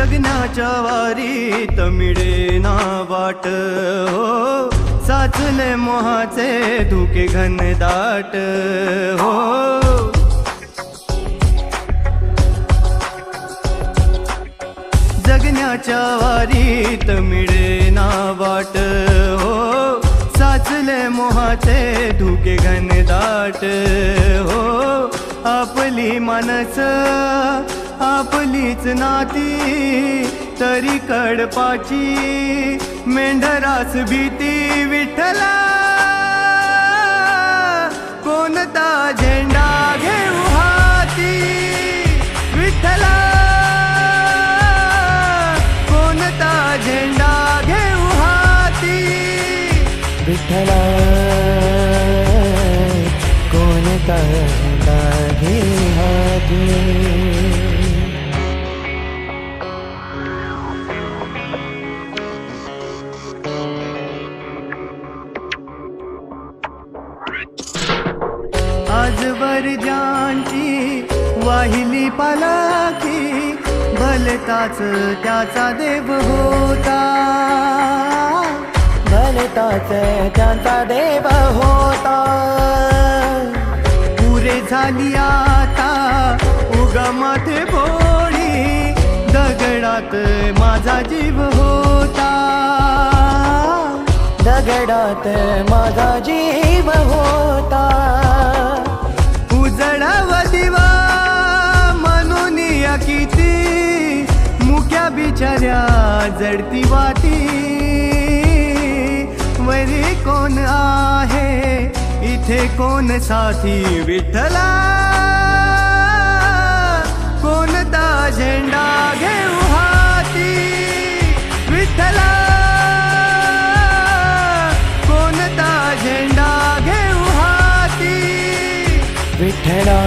जगण्याच्या वारीत मिळेना वाट हो, साचले मोहाचे धुके घनदाट हो. जगण्याच्या वारीत मिळेना वाट हो, साचले मोहाचे धुके घनदाट हो. आपली मानस आपलीच नाती तरी कडपाची मेंढरास भीती. विठ्ठला कोणता झेंडा घेऊ हाती, विठ्ठला कोणता झेंडा घेऊ हाती, विठ्ठला कोणता झेंडा घेऊ हाती. आजवर ज्यांची वाहिली पालखी भलताच त्याचा देव होता, भलताच त्यांचा देव होता. पुरे झाली आता उगमाथे फोडी, दगडात माझा जीव होता, दगडात माझा जीव होता. उजळाव दिवा म्हणून या किती, मुक्या बिचाऱ्या जडती वाटी. वरी कोण आहे इथे कोण साथी, विठ्ठला कोणता झेंडा घेऊ हाती, विठ्ठला कोणता झेंडा घेऊ हाती, विठ्ठला